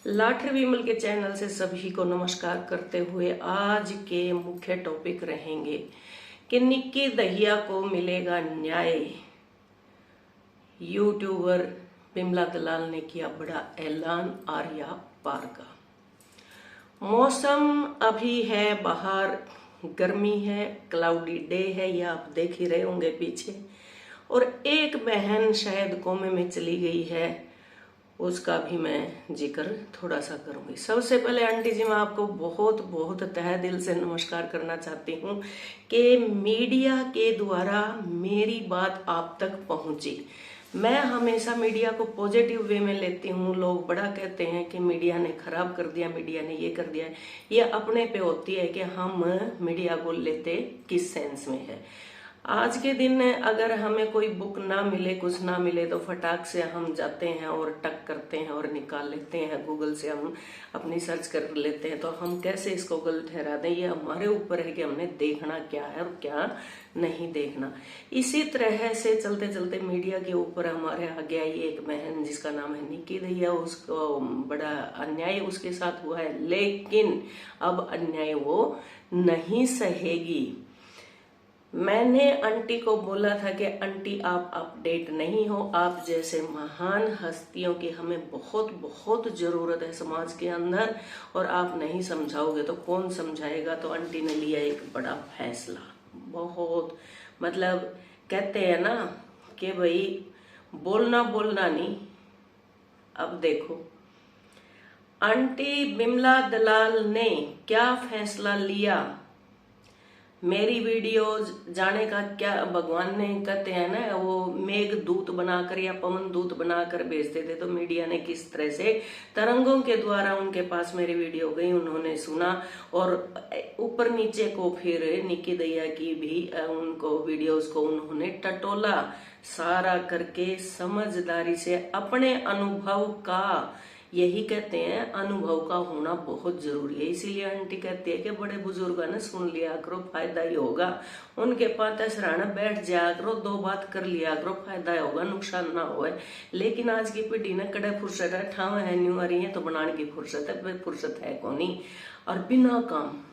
लाठर विमल के चैनल से सभी को नमस्कार करते हुए आज के मुख्य टॉपिक रहेंगे कि निक्की दहिया को मिलेगा न्याय। यूट्यूबर बिमला दलाल ने किया बड़ा ऐलान आर्या पार का। मौसम अभी है बाहर, गर्मी है, क्लाउडी डे है, ये आप देख ही रहे होंगे पीछे। और एक बहन शायद कोमे में चली गई है, उसका भी मैं जिक्र थोड़ा सा करूंगी। सबसे पहले आंटी जी, मैं आपको बहुत बहुत तहे दिल से नमस्कार करना चाहती हूँ कि मीडिया के द्वारा मेरी बात आप तक पहुंची। मैं हमेशा मीडिया को पॉजिटिव वे में लेती हूँ। लोग बड़ा कहते हैं कि मीडिया ने खराब कर दिया, मीडिया ने ये कर दिया है। ये अपने पे होती है कि हम मीडिया को लेते किस सेंस में है। आज के दिन अगर हमें कोई बुक ना मिले, कुछ ना मिले, तो फटाक से हम जाते हैं और टक करते हैं और निकाल लेते हैं। गूगल से हम अपनी सर्च कर लेते हैं। तो हम कैसे इसको गलत ठहरा दें, ये हमारे ऊपर है कि हमने देखना क्या है और क्या नहीं देखना। इसी तरह से चलते चलते मीडिया के ऊपर हमारे आगे आई एक बहन जिसका नाम है निक्की दहिया। उसको बड़ा अन्याय उसके साथ हुआ है, लेकिन अब अन्याय वो नहीं सहेगी। मैंने आंटी को बोला था कि आंटी आप अपडेट नहीं हो, आप जैसे महान हस्तियों की हमें बहुत बहुत जरूरत है समाज के अंदर, और आप नहीं समझाओगे तो कौन समझाएगा। तो आंटी ने लिया एक बड़ा फैसला। बहुत मतलब कहते हैं ना कि भाई बोलना बोलना नहीं। अब देखो आंटी बिमला दलाल ने क्या फैसला लिया। मेरी वीडियोज जाने का क्या, भगवान ने कहते हैं ना वो मेघ दूत बनाकर या पवन दूत बनाकर भेजते थे, तो मीडिया ने किस तरह से तरंगों के द्वारा उनके पास मेरी वीडियो गई, उन्होंने सुना और ऊपर नीचे को फिर निक्की दहिया की भी उनको वीडियोज को उन्होंने टटोला, सारा करके समझदारी से अपने अनुभव का, यही कहते हैं अनुभव का होना बहुत जरूरी है। इसीलिए आंटी कहती है कि बड़े बुजुर्ग ने सुन लिया करो, फायदा ही होगा। उनके पास सराहना बैठ जाया करो, दो बात कर लिया करो, फायदा होगा, नुकसान ना हो। लेकिन आज की पीढ़ी ने कड़े फुर्सत है, ठाव है, न्यू आ रही है तो बनाने की फुर्सत है, फुर्सत है को नहीं। और बिना काम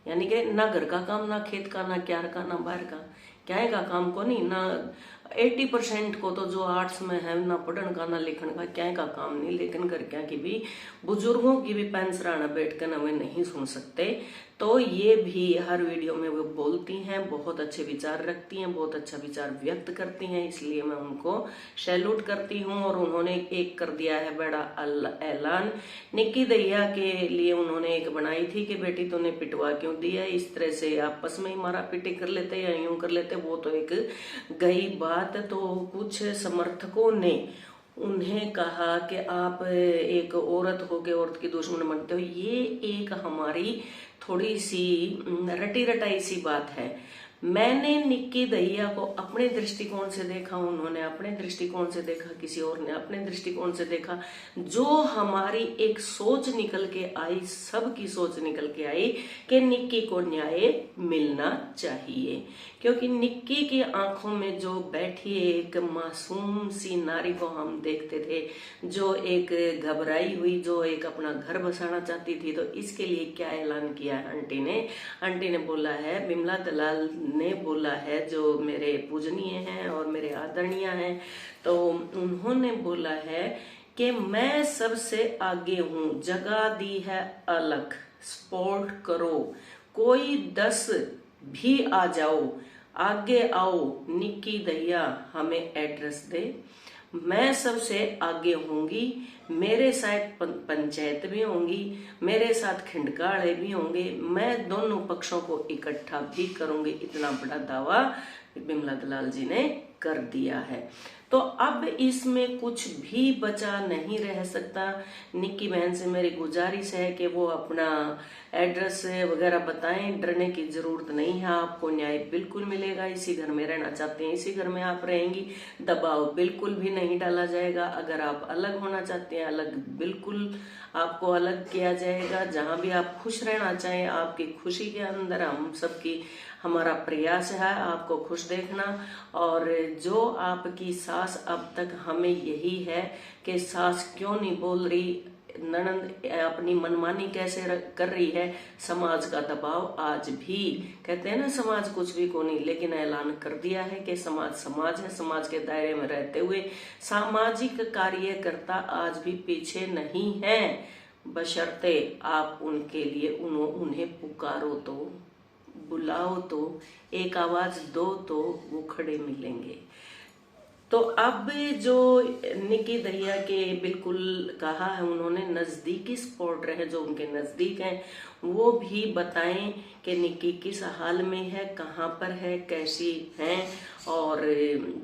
यानी कि ना घर का काम, ना खेत का, ना क्यार का, ना बाहर का, क्या का काम को नहीं, ना 80% को तो जो आर्ट्स में है, ना पढ़ने का ना लिखने का, क्या का काम नहीं। लेकिन घर क्या की भी बुजुर्गों की भी पैंसराना बैठ कर ना वे नहीं सुन सकते। तो ये भी हर वीडियो में वो बोलती हैं, बहुत अच्छे विचार रखती हैं, बहुत अच्छा विचार व्यक्त करती हैं, इसलिए मैं उनको सैल्यूट करती हूँ। और उन्होंने एक कर दिया है बड़ा ऐलान। निक्की दहिया के लिए उन्होंने एक बनाई थी कि बेटी तूने पिटवा क्यों दिया, इस तरह से आपस में ही मारा पीटी कर लेते या यूं कर लेते, वो तो एक गई बात। तो कुछ समर्थकों ने उन्हें कहा कि आप एक औरत हो के औरत की दुश्मन बनते हो। ये एक हमारी थोड़ी सी रटी रटाई सी बात है। मैंने निक्की दहिया को अपने दृष्टिकोण से देखा, उन्होंने अपने दृष्टिकोण से देखा, किसी और ने अपने दृष्टिकोण से देखा। जो हमारी एक सोच निकल के आई, सबकी सोच निकल के आई कि निक्की को न्याय मिलना चाहिए। क्योंकि निक्की की आंखों में जो बैठी एक मासूम सी नारी को हम देखते थे, जो एक घबराई हुई, जो एक अपना घर बसाना चाहती थी। तो इसके लिए क्या ऐलान किया है आंटी ने बोला है, बिमला दलाल ने बोला है, जो मेरे पूजनीय हैं और मेरे आदरणीय हैं, तो उन्होंने बोला है कि मैं सबसे आगे हूं, जगह दी है अलग, सपोर्ट करो, कोई 10 भी आ जाओ, आगे आओ, निक्की दहिया हमें एड्रेस दे, मैं सबसे आगे होंगी, मेरे साथ पंचायत भी होंगी, मेरे साथ खिंडकाड़े भी होंगे, मैं दोनों पक्षों को इकट्ठा भी करूंगी। इतना बड़ा दावा बिमला दलाल जी ने कर दिया है। तो अब इसमें कुछ भी बचा नहीं रह सकता। निक्की बहन से मेरी गुजारिश है कि वो अपना एड्रेस वगैरह बताएं, डरने की जरूरत नहीं है, आपको न्याय बिल्कुल मिलेगा। इसी घर में रहना चाहते हैं, इसी घर में आप रहेंगी, दबाव बिल्कुल भी नहीं डाला जाएगा। अगर आप अलग होना चाहते हैं, अलग बिल्कुल आपको अलग किया जाएगा। जहां भी आप खुश रहना चाहें, आपकी खुशी के अंदर हम सबकी हमारा प्रयास है आपको खुश देखना। और जो आपकी सास अब तक हमें यही है कि सास क्यों नहीं बोल रही, ननद अपनी मनमानी कैसे कर रही है, समाज का दबाव आज भी, कहते हैं ना समाज कुछ भी को नहीं, लेकिन ऐलान कर दिया है कि समाज समाज है। समाज के दायरे में रहते हुए सामाजिक कार्यकर्ता आज भी पीछे नहीं है, बशर्ते आप उनके लिए उन्हें पुकारो तो, बुलाओ तो, एक आवाज दो तो वो खड़े मिलेंगे। तो अब जो निकी दहिया के बिल्कुल कहा है उन्होंने, नजदीकी सपोर्टर है जो उनके नजदीक हैं, वो भी बताएं कि निकी किस हाल में है, कहाँ पर है, कैसी हैं, और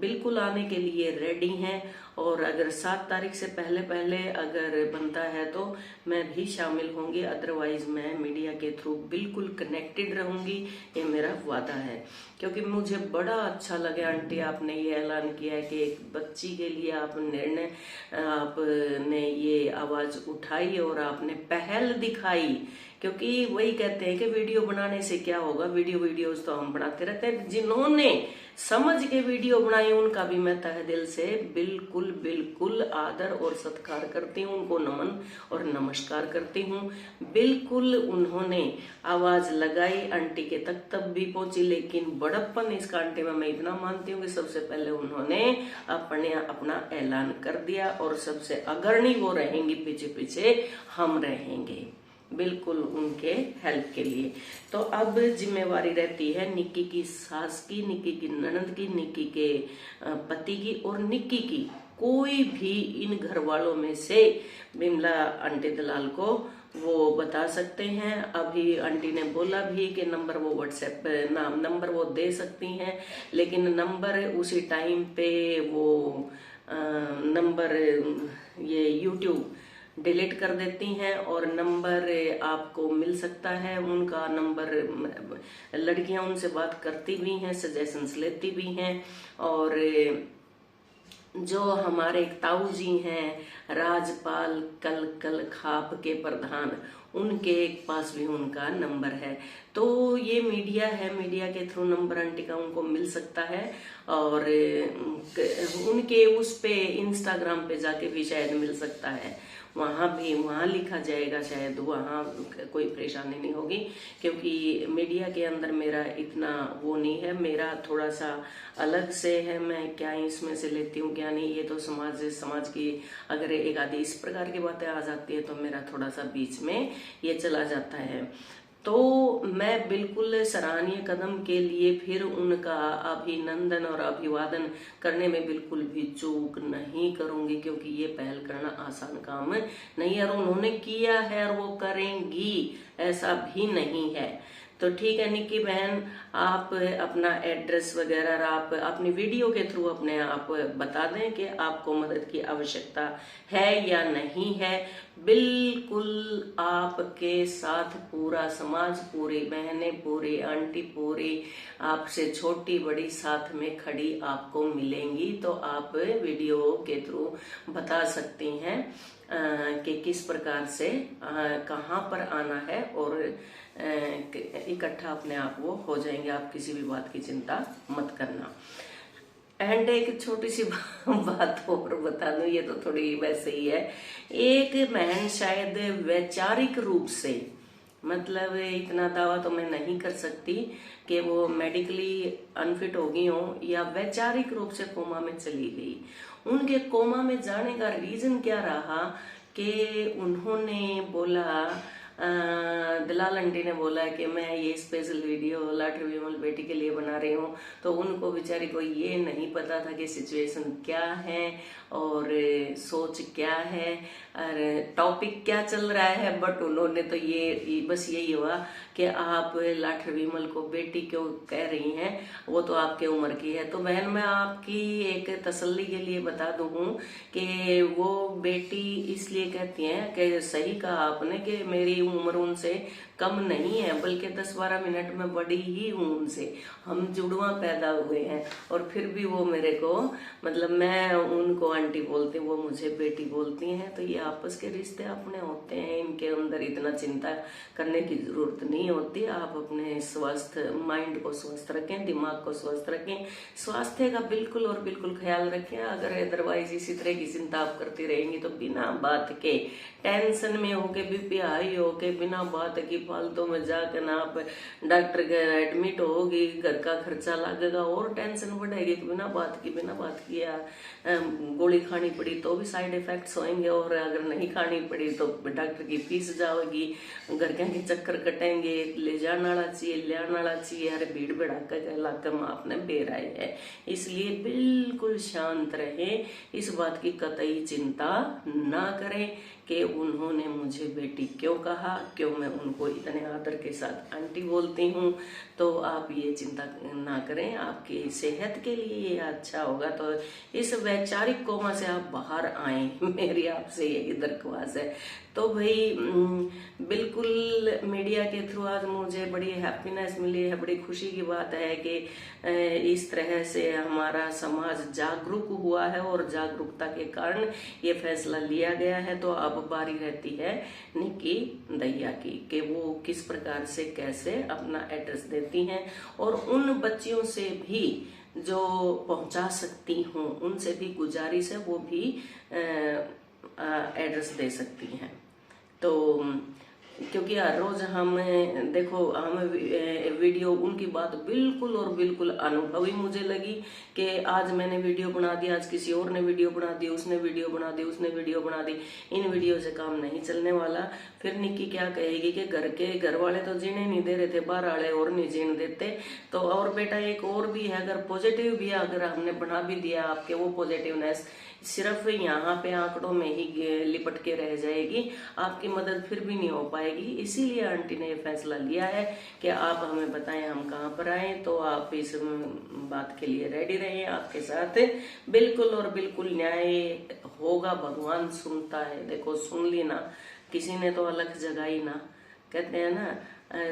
बिल्कुल आने के लिए रेडी हैं। और अगर 7 तारीख से पहले पहले अगर बनता है तो मैं भी शामिल होंगी, अदरवाइज मैं मीडिया के थ्रू बिल्कुल कनेक्टेड रहूंगी, ये मेरा वादा है। क्योंकि मुझे बड़ा अच्छा लगा आंटी आपने ये ऐलान किया है कि एक बच्ची के लिए आपने ये आवाज उठाई और आपने पहल दिखाई। क्योंकि वही कहते हैं कि वीडियो बनाने से क्या होगा, वीडियोस तो हम बनाते रहते हैं, जिन्होंने समझ के वीडियो बनाई उनका भी मैं तहे दिल से बिल्कुल आदर और सत्कार करती हूँ, उनको नमन और नमस्कार करती हूँ। बिल्कुल उन्होंने आवाज लगाई, आंटी के तक तब भी पहुंची, लेकिन बड़प्पन इसका आंटी में मैं इतना मानती हूँ कि सबसे पहले उन्होंने अपना ऐलान कर दिया, और सबसे अग्रणी वो रहेंगी, पीछे पीछे हम रहेंगे बिल्कुल उनके हेल्प के लिए। तो अब जिम्मेवारी रहती है निक्की की सास की, निक्की की ननद की, निक्की के पति की और निक्की की। कोई भी इन घर वालों में से बिमला आंटी दलाल को वो बता सकते हैं। अभी आंटी ने बोला भी कि नंबर वो व्हाट्सएप नंबर वो दे सकती हैं, लेकिन नंबर उसी टाइम पे वो नंबर ये यूट्यूब डिलीट कर देती हैं, और नंबर आपको मिल सकता है उनका नंबर, लड़कियां उनसे बात करती भी हैं, सजेशंस लेती भी हैं। और जो हमारे ताऊ जी हैं राजपाल कल खाप के प्रधान, उनके पास भी उनका नंबर है। तो ये मीडिया है, मीडिया के थ्रू नंबर आंटी का उनको मिल सकता है, और उनके उस पे इंस्टाग्राम पे जाके भी शायद मिल सकता है, वहां लिखा जाएगा, शायद वहां कोई परेशानी नहीं होगी। क्योंकि मीडिया के अंदर मेरा इतना वो नहीं है, मेरा थोड़ा सा अलग से है, मैं क्या इसमें से लेती हूँ क्या नहीं, ये तो समाज की अगर एक आधी इस प्रकार की बातें आ जाती है तो मेरा थोड़ा सा बीच में ये चला जाता है। तो मैं बिल्कुल सराहनीय कदम के लिए फिर उनका अभिनंदन और अभिवादन करने में बिल्कुल भी चूक नहीं करूंगी, क्योंकि ये पहल करना आसान काम नहीं है, और उन्होंने किया है और वो करेंगी, ऐसा भी नहीं है। तो ठीक है निक्की बहन, आप अपना एड्रेस वगैरह आप अपनी वीडियो के थ्रू अपने आप बता दें कि आपको मदद की आवश्यकता है या नहीं है। बिल्कुल आपके साथ पूरा समाज, पूरी बहनें, पूरी आंटी, पूरी आपसे छोटी बड़ी साथ में खड़ी आपको मिलेंगी। तो आप वीडियो के थ्रू बता सकती हैं कि किस प्रकार से कहाँ पर आना है, और इकट्ठा अपने आप वो हो जाएंगे, आप किसी भी बात की चिंता मत करना। एंड एक छोटी सी बात और बता दूं, ये तो थोड़ी वैसे ही है। एक बहन शायद वैचारिक रूप से, मतलब इतना दावा तो मैं नहीं कर सकती कि वो मेडिकली अनफिट हो गई हो या वैचारिक रूप से कोमा में चली गई। उनके कोमा में जाने का रीजन क्या रहा कि उन्होंने बोला, दलाल आंटी ने बोला कि मैं ये स्पेशल वीडियो लाटरी विमल बेटी के लिए बना रही हूँ। तो उनको बेचारी को ये नहीं पता था कि सिचुएशन क्या है और सोच क्या है और टॉपिक क्या चल रहा है। बट उन्होंने तो ये बस यही हुआ कि आप लाटरी विमल को बेटी क्यों कह रही हैं, वो तो आपके उम्र की है। तो बहन मैं आपकी एक तसल्ली के लिए बता दूं कि वो बेटी इसलिए कहती हैं कि सही कहा आपने कि मेरी उम्र उनसे कम नहीं है, बल्कि 10-12 मिनट में बड़ी ही हूँ उनसे। हम जुड़वा पैदा हुए हैं और फिर भी वो मेरे को, मतलब मैं उनको आंटी बोलती हूँ, वो मुझे बेटी बोलती हैं। तो ये आपस के रिश्ते अपने होते हैं, इनके अंदर इतना चिंता करने की जरूरत नहीं होती। आप अपने स्वास्थ्य, माइंड को स्वस्थ रखें, दिमाग को स्वस्थ रखें, स्वास्थ्य का बिल्कुल और बिल्कुल ख्याल रखें। अगर अदरवाइज इसी तरह की चिंता आप करती रहेंगी तो बिना बात के टेंशन में होके, बीपी हाई होके, बिना बात की फालतू में जाकर ना आप डॉक्टर के एडमिट होगी, घर का खर्चा लगेगा और टेंशन बढ़ेगी। तो बिना बात की यार गोली खानी पड़ी तो भी साइड इफेक्ट्स होंगे, और अगर नहीं खानी पड़ी तो डॉक्टर की फीस जाएगी, घर के चक्कर कटेंगे, ले जाना चाहिए, ले आना चाहिए। अरे भीड़ भड़ाका के इलाके में आपने बेराए है, इसलिए बिल्कुल शांत रहे, इस बात की कतई चिंता ना करें कि उन्होंने मुझे बेटी क्यों कहा, क्यों मैं उनको इतने आदर के साथ आंटी बोलती हूँ। तो आप ये चिंता ना करें, आपकी सेहत के लिए ये अच्छा होगा। तो इस वैचारिक कोमा से आप बाहर आए, मेरी आपसे यही दरख्वास्त है। तो भाई बिल्कुल मीडिया के थ्रू आज मुझे बड़ी हैप्पीनेस मिली है, बड़ी खुशी की बात है कि इस तरह से हमारा समाज जागरूक हुआ है और जागरूकता के कारण ये फैसला लिया गया है। तो अब बारी रहती है निक्की दहिया की कि वो किस प्रकार से कैसे अपना एड्रेस देती हैं, और उन बच्चियों से भी जो पहुंचा सकती हूँ उनसे भी गुजारिश है वो भी एड्रेस दे सकती हैं। तो क्योंकि हर रोज हम देखो, हम वीडियो, उनकी बात बिल्कुल और बिल्कुल अनुभवी मुझे लगी कि आज मैंने वीडियो बना दी, आज किसी और ने वीडियो बना दी, उसने वीडियो बना दी, उसने वीडियो बना दी, इन वीडियो से काम नहीं चलने वाला। फिर निक्की क्या कहेगी कि घर वाले तो जीने नहीं दे रहे थे, बाहर वाले और नहीं जीने देते। तो और बेटा एक और भी है, अगर पॉजिटिव भी अगर हमने बना भी दिया आपके, वो पॉजिटिवनेस सिर्फ यहाँ पे आंकड़ों में ही लिपट के रह जाएगी, आपकी मदद फिर भी नहीं हो पाएगी। इसीलिए आंटी ने ये फैसला लिया है कि आप हमें बताएं हम कहाँ पर आए। तो आप इस बात के लिए रेडी रहें, आपके साथ बिल्कुल और बिल्कुल न्याय होगा, भगवान सुनता है। देखो सुन ली ना, किसी ने तो अलग जगाई ना, कहते हैं ना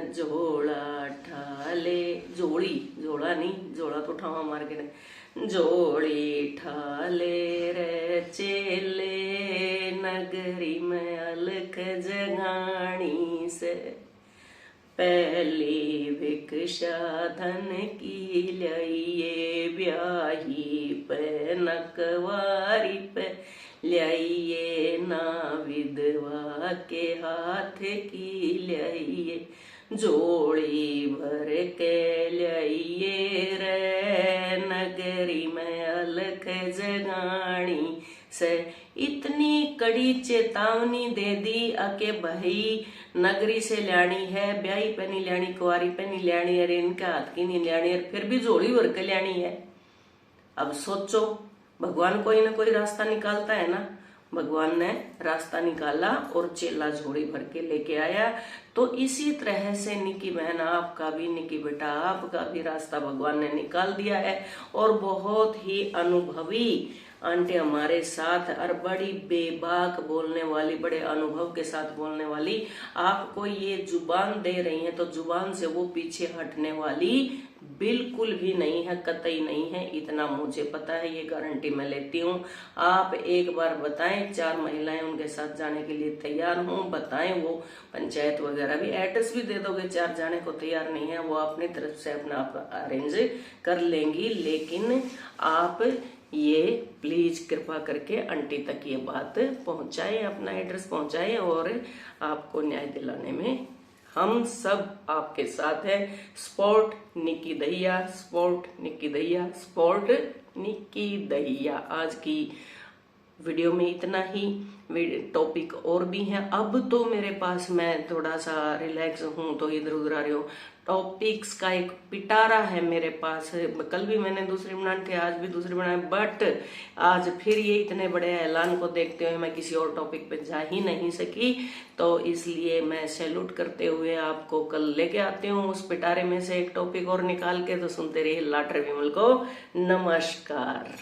झोला ठाले, झोला नहीं, झोला तो उठावा मार्केट, जोड़ी ठाले रे चेले नगरी में अलख जगानी से, पहली भिक्षा धन की लिये ब्याही पे नकवारी पे लिये ना, विधवा के हाथ की लिये जोड़ी भर के लिये रे नगरी में अलख जगानी से। इतनी कड़ी चेतावनी दे दी अके भाई नगरी से ल्याणी है, ब्याही पे नहीं ल्याणी, कुंवारी पे नहीं ल्याणी, अरे इनके हाथ की नहीं ल्याणी, फिर भी जोड़ी भर के ल्याणी है। अब सोचो, भगवान कोई ना कोई रास्ता निकालता है ना, भगवान ने रास्ता निकाला और चेला झोड़ी भर के लेके आया। तो इसी तरह से निकी बहन आपका भी, निकी बेटा आपका भी रास्ता भगवान ने निकाल दिया है। और बहुत ही अनुभवी आंटी हमारे साथ, और बड़ी बेबाक बोलने वाली, बड़े अनुभव के साथ बोलने वाली, आपको ये जुबान दे रही हैं तो जुबान से वो पीछे हटने वाली बिल्कुल भी नहीं है, कतई नहीं है। इतना मुझे पता है, ये गारंटी मैं लेती हूँ। आप एक बार बताएं, 4 महिलाएं उनके साथ जाने के लिए तैयार हों, बताएं, वो पंचायत वगैरह भी एड्रेस भी दे दोगे, 4 जाने को तैयार नहीं है, वो अपनी तरफ से अपना आप अरेंज कर लेंगी। लेकिन आप ये प्लीज कृपा करके आंटी तक ये बात पहुंचाए, अपना एड्रेस पहुंचाए, और आपको न्याय दिलाने में हम सब आपके साथ है। Sport Nikki Dahiya, sport Nikki Dahiya, sport Nikki Dahiya. आज की वीडियो में इतना ही, टॉपिक और भी हैं। अब तो मेरे पास, मैं थोड़ा सा रिलैक्स हूँ तो इधर उधर आ रही हूँ, टॉपिक्स का एक पिटारा है मेरे पास। कल भी मैंने दूसरी बनाई थी, आज भी दूसरी बनाई, बट आज फिर ये इतने बड़े ऐलान को देखते हुए मैं किसी और टॉपिक पे जा ही नहीं सकी। तो इसलिए मैं सैल्यूट करते हुए आपको कल लेके आती हूँ उस पिटारे में से एक टॉपिक और निकाल के। तो सुनते रहिए लाटरे विमल को। नमस्कार।